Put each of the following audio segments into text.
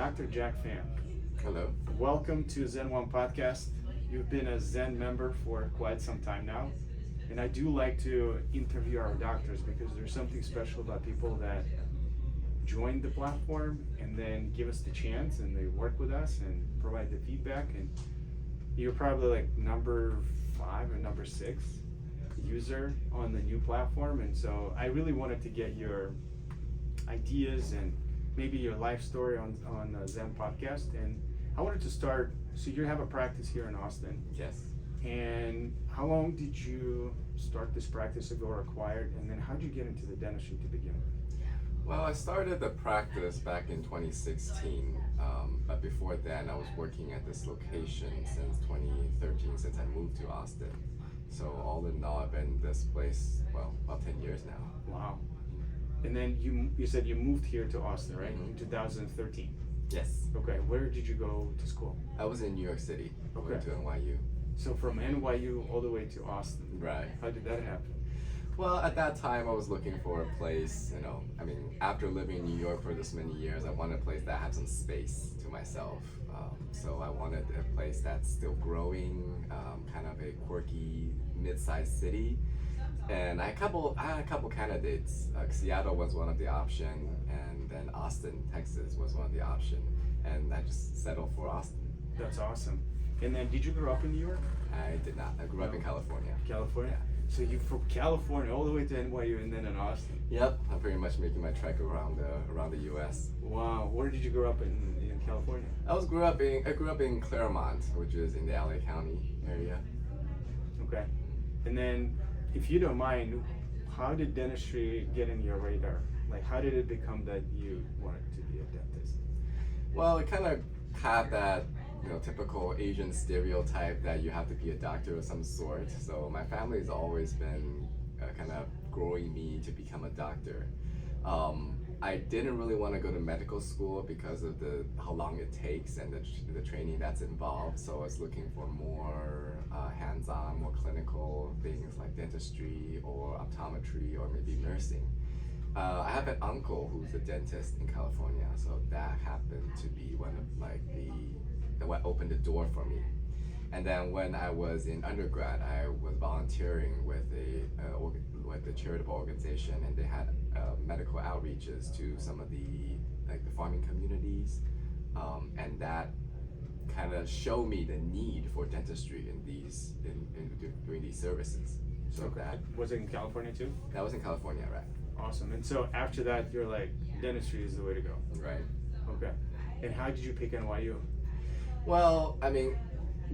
Dr. Jack Pham. Hello. Welcome to ZenOne podcast. You've been a Zen member for quite some time now. And I do like to interview our doctors because there's something special about people that join the platform and then give us the chance and they work with us and provide the feedback. And you're probably like number 5 or number 6 user on the new platform. And so I really wanted to get your ideas and maybe your life story on Zen podcast. And I wanted to start, so you have a practice here in Austin. Yes. And how long did you start this practice ago or acquired? And then how did you get into the dentistry to begin with? Well, I started the practice back in 2016, but before then I was working at this location since 2013, since I moved to Austin. So all in all, I've been in this place, well, about 10 years now. Wow. And then you said you moved here to Austin, right? Mm-hmm. In 2013. Yes. Okay, where did you go to school? I was in New York City. I went Okay. to NYU. So from NYU all the way to Austin. Right. How did that happen? Well, at that time I was looking for a place, after living in New York for this many years, I wanted a place that had some space to myself. So I wanted a place that's still growing, kind of a quirky, mid-sized city. And I had a couple candidates. Seattle was one of the options, and then Austin, Texas was one of the options. And I just settled for Austin. That's awesome. And then did you grow up in New York? I did not. I grew up in California. California? So you from California all the way to NYU and then in Austin? Yep, I'm pretty much making my trek around the U.S. Wow. Where did you grow up in California? I grew up in Claremont, which is in the LA County area. Okay. And then, if you don't mind, how did dentistry get in your radar? Like, how did it become that you wanted to be a dentist? Well, it kind of had that, typical Asian stereotype that you have to be a doctor of some sort. So my family has always been kind of growing me to become a doctor. I didn't really want to go to medical school because of how long it takes and the training that's involved. So I was looking for more hands-on, more clinical things like dentistry or optometry or maybe nursing. I have an uncle who's a dentist in California, so that happened to be one of what opened the door for me. And then when I was in undergrad, I was volunteering with a charitable organization, and they had medical outreaches to some of the farming communities, and that kind of showed me the need for dentistry in doing these services. So Okay. that Was it in California too? was in California, right? Awesome. And so after that, you're like, dentistry is the way to go. Right. Okay. And how did you pick NYU? Well,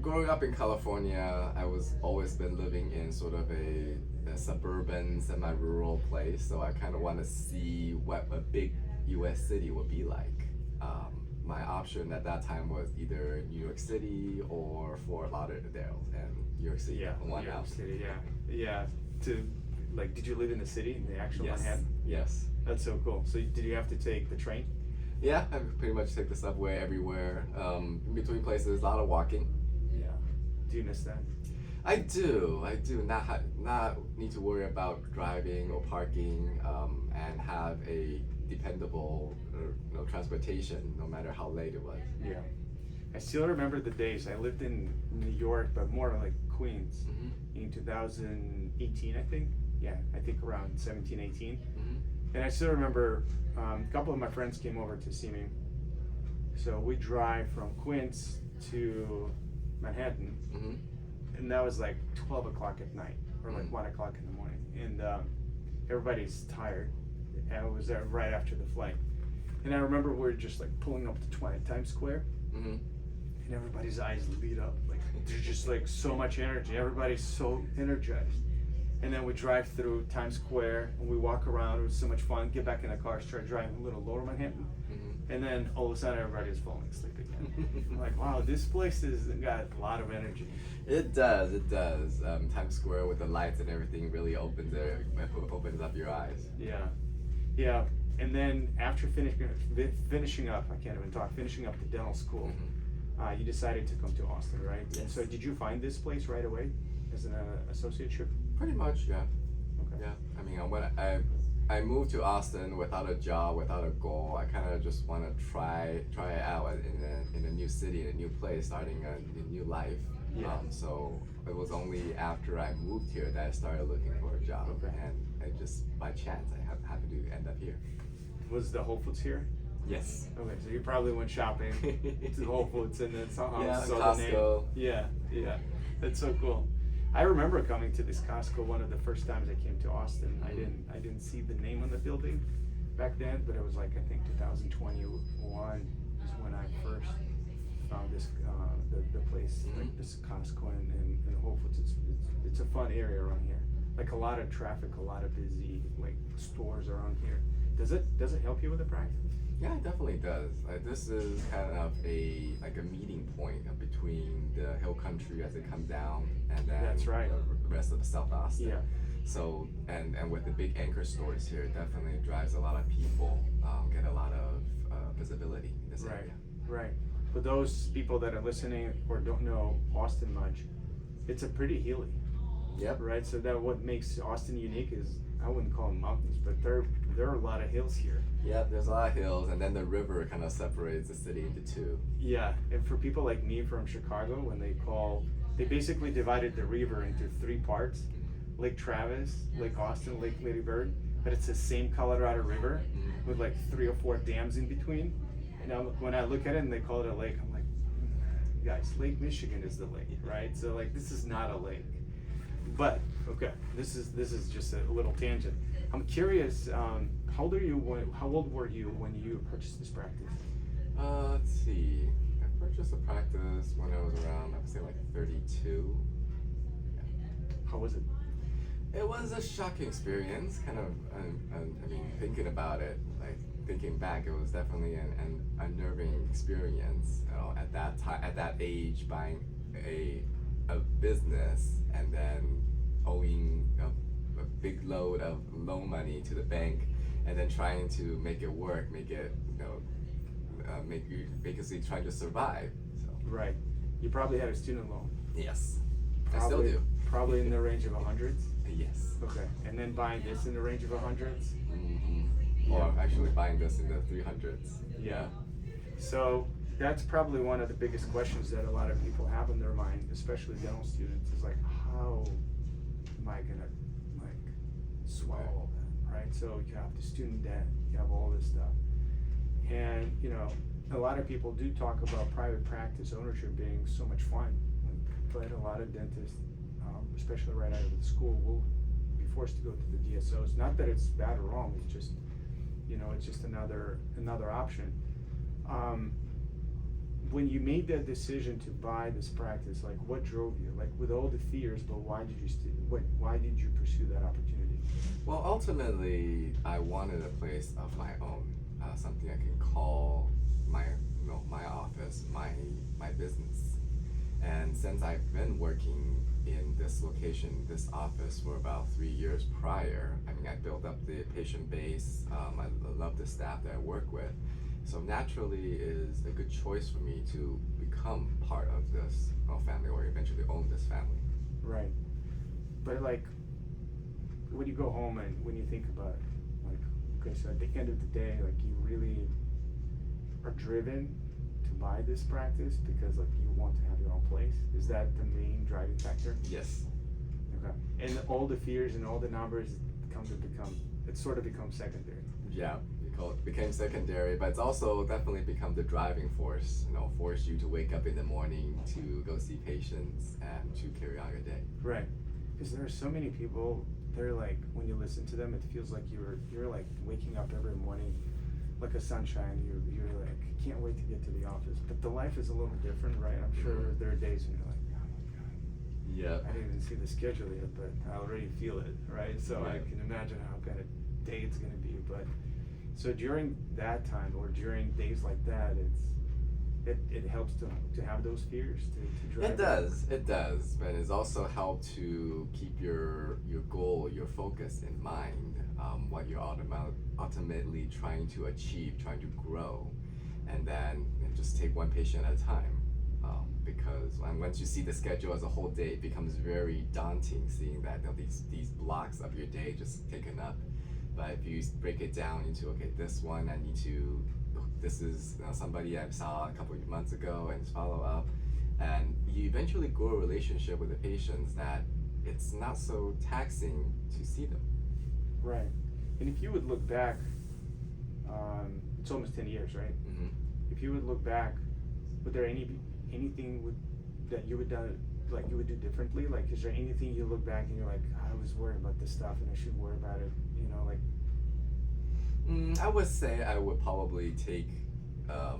growing up in California, I was always been living in sort of a suburban, semi-rural place, so I kind of want to see what a big U.S. city would be like. My option at that time was either New York City or Fort Lauderdale, and New York City won New York out. City, yeah. Did you live in the city, in the actual Yes. Manhattan? Yes. That's so cool. So did you have to take the train? Yeah, I pretty much take the subway everywhere. In between places, a lot of walking. Yeah. Do you miss that? I do. Not need to worry about driving or parking, and have a dependable transportation, no matter how late it was. Yeah. I still remember the days. I lived in New York, but more like Queens Mm-hmm. in 2018, I think. Yeah, I think around 17, 18. Mm-hmm. And I still remember a couple of my friends came over to see me. So we drive from Queens to Manhattan, Mm-hmm. and that was like 12 o'clock at night or like 1 o'clock in the morning. And everybody's tired. And it was right after the flight. And I remember we were just like pulling up to Times Square, Mm-hmm. and everybody's eyes lit up. Like there's just like so much energy. Everybody's so energized. And then we drive through Times Square and we walk around. It was so much fun. Get back in the car, start driving a little lower Manhattan. Mm-hmm. And then all of a sudden everybody's falling asleep again. I'm like, wow, this place has got a lot of energy. It does. Times Square with the lights and everything really opens up your eyes. Yeah. And then after finishing up, I can't even talk, finishing up the dental school, Mm-hmm. You decided to come to Austin, right? Yes. And so did you find this place right away as an associateship? Pretty much, yeah. Okay. Yeah. When I moved to Austin without a job, without a goal. I kind of just want to try it out in a new city, in a new place, starting a new life. Yeah. So it was only after I moved here that I started looking for a job, Okay. and I just by chance I happened to end up here. Was the Whole Foods here? Yes. Okay, so you probably went shopping to Whole Foods and then somehow Yeah, saw the name. Costco. Yeah, yeah, that's so cool. I remember coming to this Costco one of the first times I came to Austin. I didn't see the name on the building back then, but it was like I think 2021 is when I first found this the place like this Costco and Whole Foods. It's a fun area around here. Like a lot of traffic, a lot of busy like stores around here. Does it help you with the practice? Yeah, it definitely does. This is kind of a meeting point between the hill country as it comes down, and then That's right. the rest of South Austin. Yeah. So and with the big anchor stores here, it definitely drives a lot of people, get a lot of visibility in this area. Right. For those people that are listening or don't know Austin much, it's a pretty hilly. Yep. Right. So that what makes Austin unique is I wouldn't call them mountains, but there are a lot of hills here. Yep, there's a lot of hills, and then the river kind of separates the city into two. Yeah, and for people like me from Chicago, when they basically divided the river into three parts: Lake Travis, Lake Austin, Lake Lady Bird. But it's the same Colorado River with like 3 or 4 dams in between. And when I look at it and they call it a lake, I'm like, guys, Lake Michigan is the lake, right? So like this is not a lake. But okay, this is just a little tangent. I'm curious. How old were you when you purchased this practice? Let's see. I purchased a practice when I was around, I would say like 32. How was it? It was a shocking experience. Kind of, I mean, thinking about it, like thinking back, it was definitely an unnerving experience. You know, at that time, at that age, buying a business and then owing a big load of loan money to the bank, and then trying to make it work, make it, make you basically trying to survive. So. Right. You probably had a student loan. Yes. I still do. Probably in the range of hundreds. Yes. Okay. And then buying this in the range of hundreds. Mm-hmm. Or actually buying this in the 300s. Yeah. So that's probably one of the biggest questions that a lot of people have in their mind, especially dental students, is like, how am I gonna like swallow all that, right? So you have the student debt, you have all this stuff, and a lot of people do talk about private practice ownership being so much fun, but a lot of dentists, especially right out of the school, will be forced to go to the DSOs. Not that it's bad or wrong, it's just it's just another option. When you made that decision to buy this practice, like what drove you? Like with all the fears, but why did you pursue that opportunity? Well, ultimately, I wanted a place of my own, something I can call my office, my business. And since I've been working in this location, this office for about 3 years prior, I mean, I built up the patient base. I love the staff that I work with. So naturally, it is a good choice for me to become part of this family, or eventually own this family. Right. But like, when you go home and when you think about it, like, okay, so at the end of the day, like you really are driven to buy this practice because like you want to have your own place. Is that the main driving factor? Yes. Okay. And all the fears and all the numbers sort of becomes secondary. Yeah. Became secondary, but it's also definitely become the driving force, force you to wake up in the morning to go see patients and to carry on your day. Right. Because there are so many people, they're like, when you listen to them, it feels like you're like waking up every morning like a sunshine. You're like, can't wait to get to the office. But the life is a little different, right? I'm sure there are days when you're like, oh my God. Yeah. I didn't even see the schedule yet, but I already feel it, right? So I can imagine how kind of day it's going to be. But so during that time or during days like that, it helps to have those fears to drive. It does, but it's also helped to keep your goal, your focus in mind, what you're ultimately trying to achieve, trying to grow, and then just take one patient at a time. Because once you see the schedule as a whole day, it becomes very daunting seeing that these blocks of your day just taken up. But if you break it down into, okay, this one this is somebody I saw a couple of months ago and just follow up, and you eventually grow a relationship with the patients that it's not so taxing to see them. Right. And if you would look back, it's almost 10 years, right? Mm-hmm. If you would look back, would there anything that you would do differently? Like, is there anything you look back and you're like, I was worried about this stuff and I should worry about it, like? I would say I would probably take, I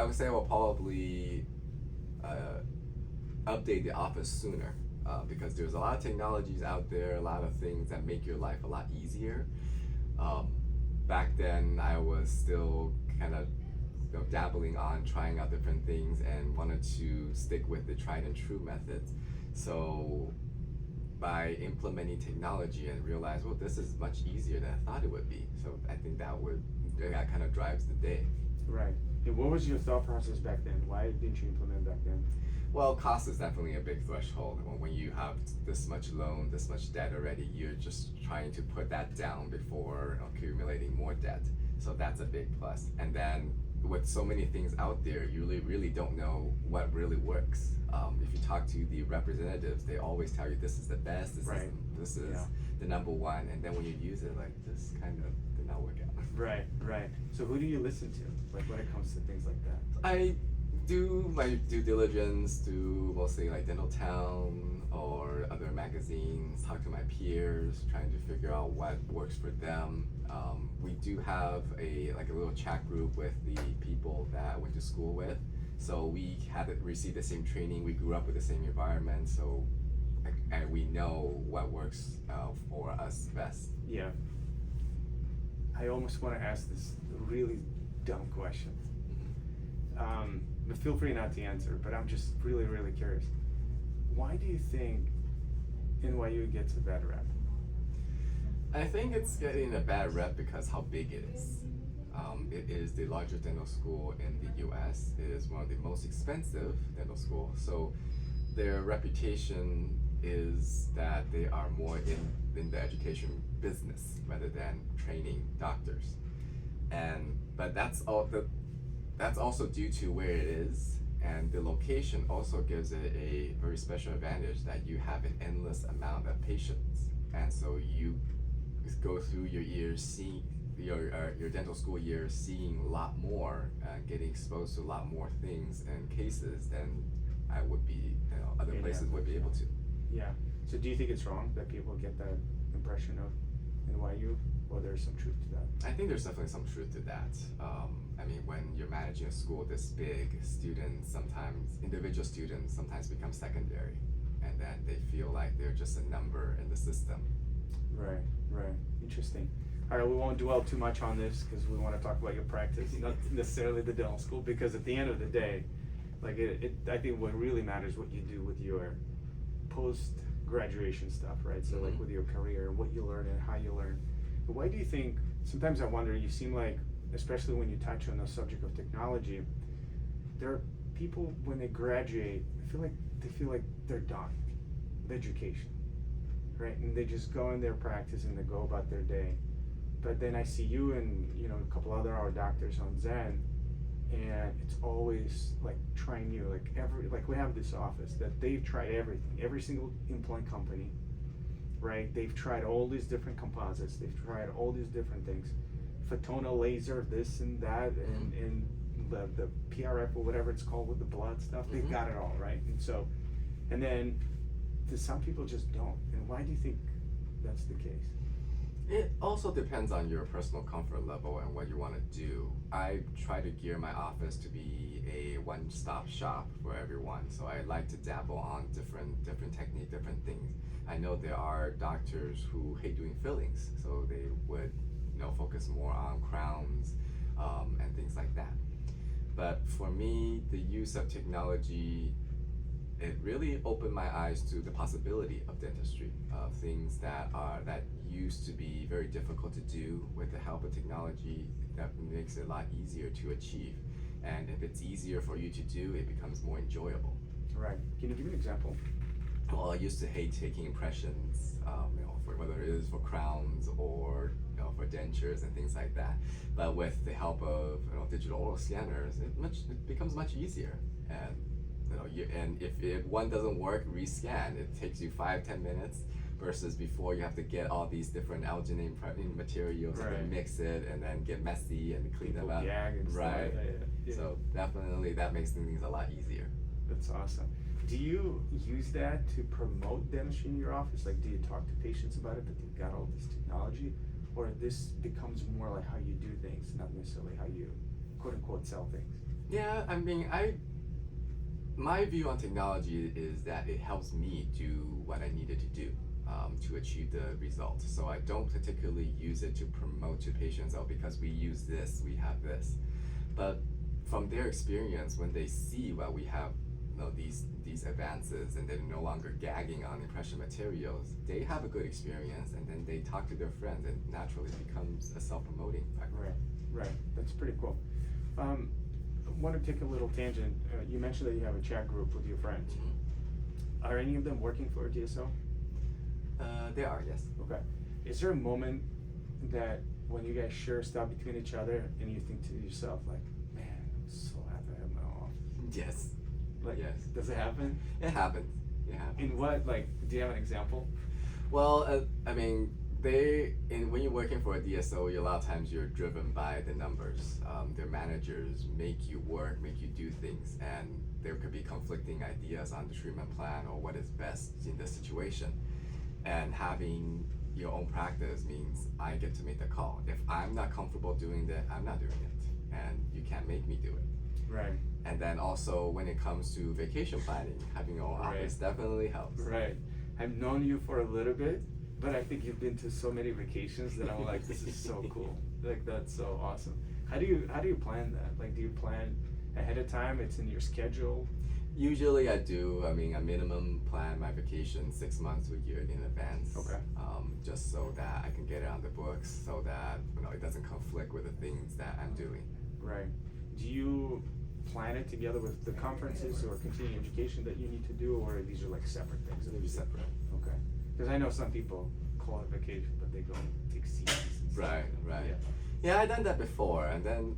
would say I will probably update the office sooner, because there's a lot of technologies out there, a lot of things that make your life a lot easier. Back then, I was still kind of dabbling on trying out different things and wanted to stick with the tried and true methods. So by implementing technology and realize, well, this is much easier than I thought it would be. So I think that kind of drives the day. Right. And what was your thought process back then? Why didn't you implement back then? Well, cost is definitely a big threshold. When you have this much loan, this much debt already, you're just trying to put that down before accumulating more debt. So that's a big plus. And then with so many things out there, you really don't know what really works. If you talk to the representatives, they always tell you this is the best, this is the number one, and then when you use it, like, this kind of did not work out. Right. So who do you listen to, like, when it comes to things like that? I do my due diligence through mostly like Dental Town or other magazines, talk to my peers, trying to figure out what works for them. We do have a little chat group with the people that I went to school with, so we had received the same training, we grew up with the same environment, so and we know what works for us best. Yeah. I almost want to ask this really dumb question. But feel free not to answer, but I'm just really curious. Why do you think NYU gets a bad rep? I think it's getting a bad rep because how big it is. It is the largest dental school in the US. It is one of the most expensive dental schools. So their reputation is that they are more in the education business rather than training doctors. But that's also due to where it is, and the location also gives it a very special advantage that you have an endless amount of patients, and so you go through your years seeing your dental school years seeing a lot more, getting exposed to a lot more things and cases than I would be, other places would be able to. Yeah. So do you think it's wrong that people get that impression of NYU, or there's some truth to that? I think there's definitely some truth to that. I mean, when you're managing a school this big, individual students sometimes become secondary, and then they feel like they're just a number in the system. Right. Interesting. All right, we won't dwell too much on this because we want to talk about your practice, not necessarily the dental school, because at the end of the day, like I think what really matters is what you do with your post-graduation stuff, right? So like with your career, what you learn and how you learn. But why do you think, sometimes I wonder, you seem like, especially when you touch on the subject of technology, there are people when they graduate, they feel like they're done with education, right? And they just go in their practice and they go about their day. But then I see you and a couple other our doctors on Zen, and it's always like trying new, like we have this office that they've tried everything, every single implant company, right? They've tried all these different composites, they've tried all these different things, photona laser, this and that, and the PRF or whatever it's called with the blood stuff, they've got it all, right? And then some people just don't. And why do you think that's the case? It also depends on your personal comfort level and what you want to do. I try to gear my office to be a one-stop shop for everyone. So I like to dabble on different techniques, different things. I know there are doctors who hate doing fillings, so they would focus more on crowns and things like that. But for me, the use of technology, it really opened my eyes to the possibility of dentistry, of things that used to be very difficult to do. With the help of technology, that makes it a lot easier to achieve. And if it's easier for you to do, it becomes more enjoyable. Right. Can you give me an example? well, I used to hate taking impressions, for whether it is for crowns or for dentures and things like that. But with the help of digital oral scanners, it becomes much easier. And if one doesn't work, rescan. It takes you 5-10 minutes. Versus before, you have to get all these different alginate materials and then mix it and then get messy and clean them up. Right. Yeah. So definitely that makes things a lot easier. That's awesome. Do you use that to promote dentistry in your office? Like, do you talk to patients about it, that you've got all this technology? Or this becomes more like how you do things, not necessarily how you, quote unquote, sell things? Yeah, I mean, my view on technology is that it helps me do what I needed to do to achieve the result. So I don't particularly use it to promote to patients, because we use this, we have this. But from their experience, when they see what we have, these advances, and they're no longer gagging on impression materials, they have a good experience, and then they talk to their friends, and naturally it becomes a self-promoting factor. Right. That's pretty cool. I want to take a little tangent. You mentioned that you have a chat group with your friends. Mm-hmm. Are any of them working for a DSO? They are, yes. Okay. Is there a moment that when you guys share stuff between each other and you think to yourself, like, man, I'm so happy I have my own office? Yes. Like, yes. Does it happen? It happens. In what, do you have an example? Well, I mean, when you're working for a DSO, a lot of times you're driven by the numbers. Their managers make you work, make you do things, and there could be conflicting ideas on the treatment plan or what is best in the situation. And having your own practice means I get to make the call. If I'm not comfortable doing that, I'm not doing it, and you can't make me do it. Right. And then also when it comes to vacation planning, having your own office definitely helps. Right. I've known you for a little bit, but I think you've been to so many vacations that I'm like, this is so cool. Like, that's so awesome. How do you plan that? Like, do you plan ahead of time? It's in your schedule? Usually I do. I mean, I minimum plan my vacation 6 months to a year in advance. Okay. Just so that I can get it on the books, so that it doesn't conflict with the things that I'm doing. Right. Do you plan it together with the conferences or continuing education that you need to do, or these are like separate things? They're separate. Okay. Because I know some people call it vacation, but they go and take seasons. Right. Yeah. Yeah, I've done that before, and then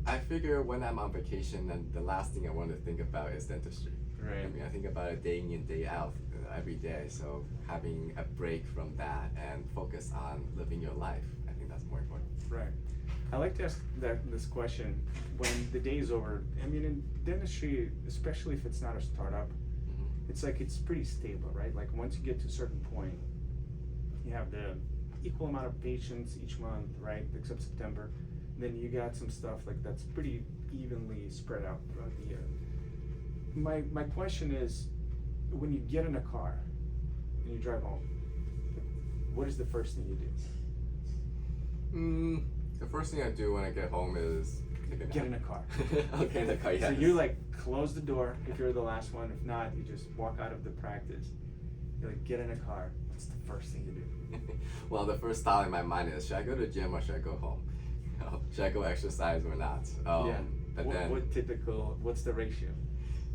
I figure when I'm on vacation, and the last thing I want to think about is dentistry. Right. I mean, I think about it day in, day out, every day. So having a break from that and focus on living your life, I think that's more important. Right. I like to ask this question when the day is over. I mean, in dentistry, especially if it's not a startup, it's like it's pretty stable, right? Like once you get to a certain point, you have the equal amount of patients each month, right? Except September. Then you got some stuff like that's pretty evenly spread out throughout the year. My question is, when you get in a car and you drive home, what is the first thing you do? The first thing I do when I get home is Get in a car. Okay, in the car, yes. So you like close the door if you're the last one. If not, you just walk out of the practice. You like get in a car. What's the first thing you do? Well, the first thought in my mind is, should I go to the gym or should I go home? Should I go exercise or not? But what's the ratio?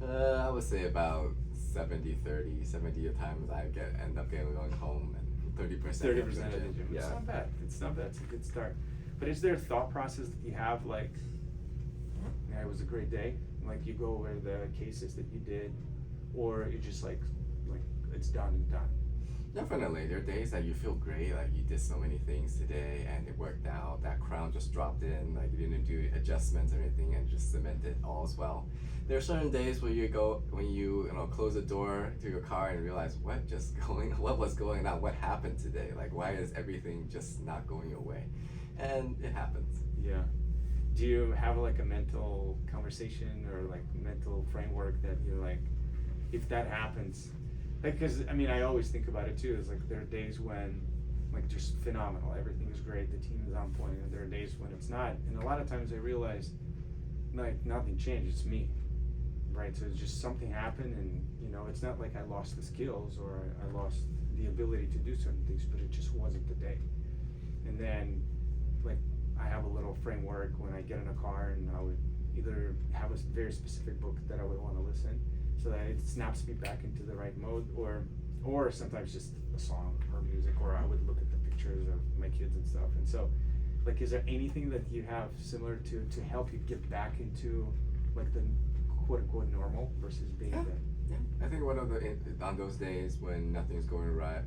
I would say about 70-30. 70 of times I end up going home, and 30% 30% of the gym. Yeah. It's not bad. It's not bad. It's a good start. But is there a thought process that you have, like, yeah, it was a great day? Like you go over the cases that you did, or you just like it's done and done? Definitely. There are days that you feel great, like you did so many things today and it worked out. That crown just dropped in, like you didn't do adjustments or anything, and just cemented all as well. There are certain days where you close the door to your car and realize what was going on, what happened today? Like, why is everything just not going your way? And it happens. Yeah. Do you have like a mental conversation or like mental framework that you're like, if that happens, like, cause I mean, I always think about it too. It's like there are days when like just phenomenal, everything is great, the team is on point, and there are days when it's not. And a lot of times I realize like nothing changed, it's me, right? So it's just something happened, and it's not like I lost the skills or I lost the ability to do certain things, but it just wasn't the day. And then like I have a little framework when I get in a car, and I would either have a very specific book that I would want to listen. so that it snaps me back into the right mode, or sometimes just a song or music, or I would look at the pictures of my kids and stuff. And so, like, is there anything that you have similar to help you get back into like the quote unquote normal versus being Yeah. the Yeah, I think one of on those days when nothing's going right,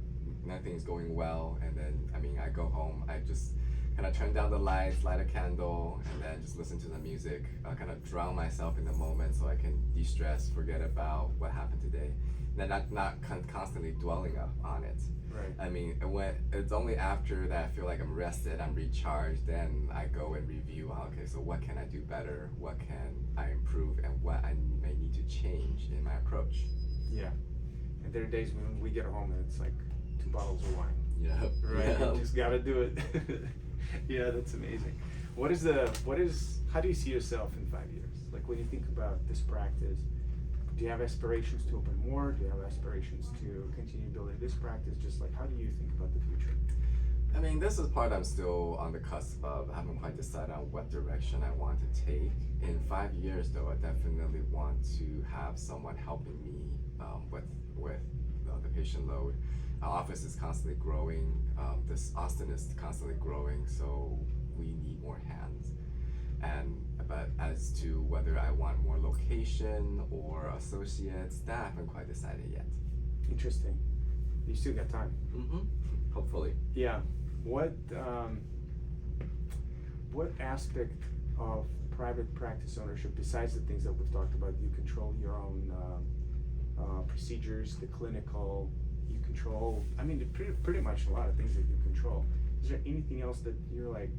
nothing's going well, and then I go home, I just kind of turn down the lights, light a candle, and then just listen to the music. I kind of drown myself in the moment so I can de-stress, forget about what happened today, and then not constantly dwelling on it. right? When it's only after that I feel like I'm rested, I'm recharged, then I go and review. Okay, so what can I do better? What can I improve? And what I may need to change in my approach. Yeah. And there are days when we get home and it's like 2 bottles of wine. Yeah. Right. Yeah. You just gotta do it. Yeah, that's amazing. How do you see yourself in 5 years? Like when you think about this practice, do you have aspirations to open more? Do you have aspirations to continue building this practice? Just like, how do you think about the future? This is part I'm still on the cusp of. I haven't quite decided on what direction I want to take. In 5 years, though, I definitely want to have someone helping me with the patient load. Our office is constantly growing. Austin is constantly growing, so we need more hands. But as to whether I want more location or associates, that I haven't quite decided yet. Interesting. You still got time. Hopefully. Yeah. What aspect of private practice ownership, besides the things that we've talked about, you control your own procedures, the clinical, you control, pretty much a lot of things that you control. Is there anything else that you're like,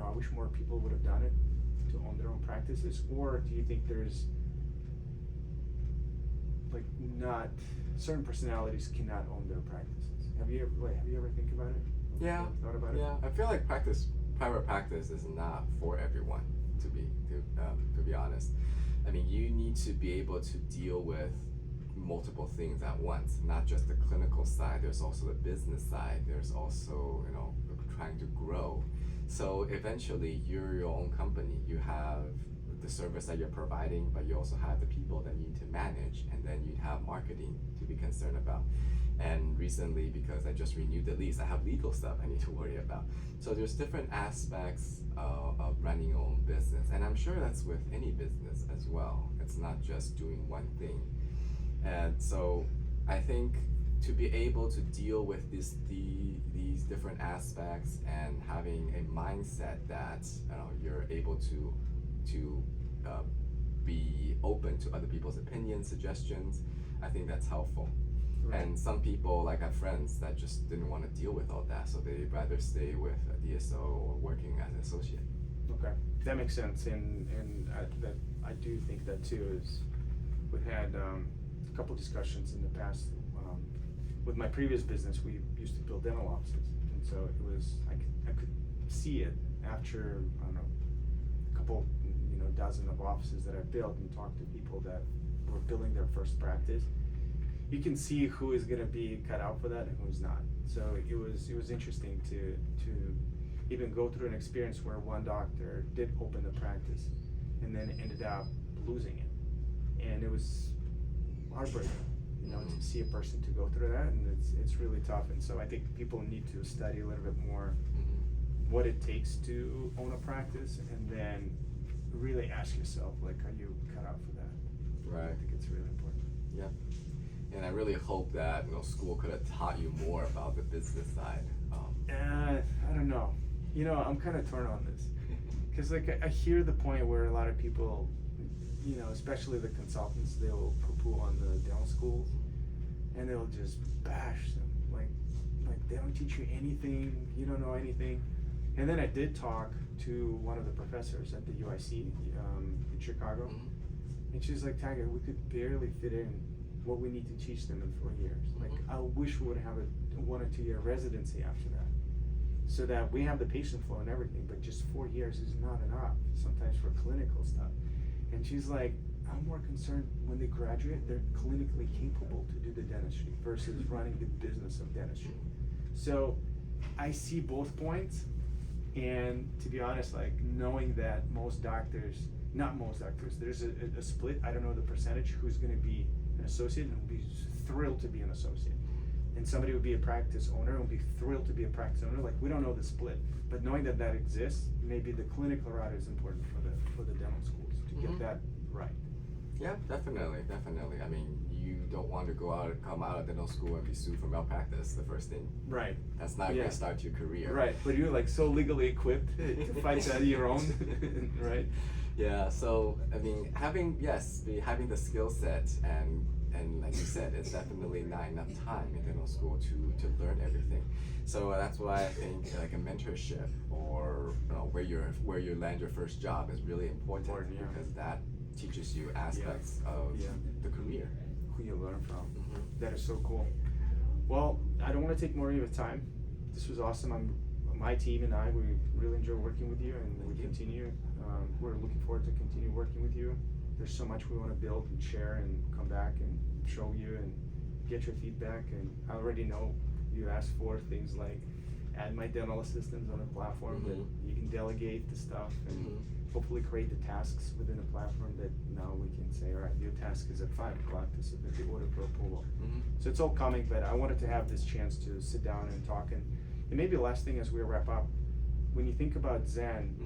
I wish more people would have done it to own their own practices? Or do you think there's like not, certain personalities cannot own their practices? Have you ever think about it? Yeah. Thought about it? Yeah. I feel like private practice is not for everyone, to be honest. You need to be able to deal with multiple things at once, not just the clinical side. There's also the business side. There's also, trying to grow. So eventually you're your own company. You have the service that you're providing, but you also have the people that you need to manage, and then you have marketing to be concerned about. And recently, because I just renewed the lease, I have legal stuff I need to worry about. So there's different aspects of running your own business, and I'm sure that's with any business as well. It's not just doing one thing. And so I think to be able to deal with these different aspects and having a mindset that you're able to be open to other people's opinions, suggestions, I think that's helpful. Right. And some people, like I have friends that just didn't want to deal with all that, so they'd rather stay with a DSO or working as an associate. Okay, that makes sense, and I do think that too. Is we've had a couple discussions in the past. With my previous business, we used to build dental offices, and so it was I could see it after a couple dozen of offices that I built, and talked to people that were building their first practice. You can see who is going to be cut out for that and who's not. So it was interesting to even go through an experience where one doctor did open the practice and then ended up losing it, and it was heartbreaking, to see a person to go through that, and it's really tough. And so I think people need to study a little bit more what it takes to own a practice, and then really ask yourself, like, are you cut out for that? Right. I think it's really important. Yeah. And I really hope that school could have taught you more about the business side. I don't know. I'm kind of torn on this, because I hear the point where a lot of people, especially the consultants, they'll poo-poo on the dental schools, and they'll just bash them, like they don't teach you anything, you don't know anything. And then I did talk to one of the professors at the UIC in Chicago, and she's like, Tiger, we could barely fit in what we need to teach them in 4 years. Like, I wish we would have a 1 or 2 year residency after that, so that we have the patient flow and everything, but just 4 years is not enough sometimes for clinical stuff. And she's like, I'm more concerned when they graduate, they're clinically capable to do the dentistry versus running the business of dentistry. So I see both points, and to be honest, knowing that most doctors not most doctors, there's a split, I don't know the percentage, who's gonna be an associate and will be thrilled to be an associate. And somebody would be a practice owner and would be thrilled to be a practice owner. Like, we don't know the split, but knowing that that exists, maybe the clinical route is important for the dental schools to get that right. Yeah, definitely. I mean, you don't want to come out of dental school and be sued for malpractice the first thing. Right. That's not going to start your career. Right, but you're like so legally equipped to fight that your own, right? Yeah, so I mean, having the skill set and like you said, it's definitely not enough time in dental school to learn everything. So that's why I think like a mentorship or where you land your first job is really important, because that teaches you aspects of the career. Who you learn from. That is so cool. Well, I don't want to take more of your time. This was awesome. My team and I, we really enjoy working with you, and we continue. We're looking forward to continue working with you. There's so much we want to build and share and come back and show you and get your feedback. And I already know you asked for things like add my dental assistants on the platform that you can delegate the stuff and hopefully create the tasks within the platform that now we can say, all right, your task is at 5 o'clock to submit the order for approval. So it's all coming, but I wanted to have this chance to sit down and talk. And maybe the last thing as we wrap up, when you think about Zen,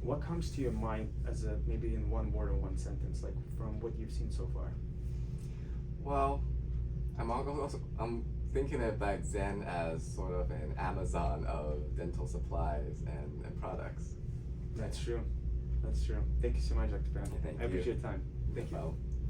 what comes to your mind as maybe in one word or one sentence, like from what you've seen so far? Well, I'm thinking about Zen as sort of an Amazon of dental supplies and products. That's true. Thank you so much, Dr. Pan. Thank you. I appreciate your time. Thank you.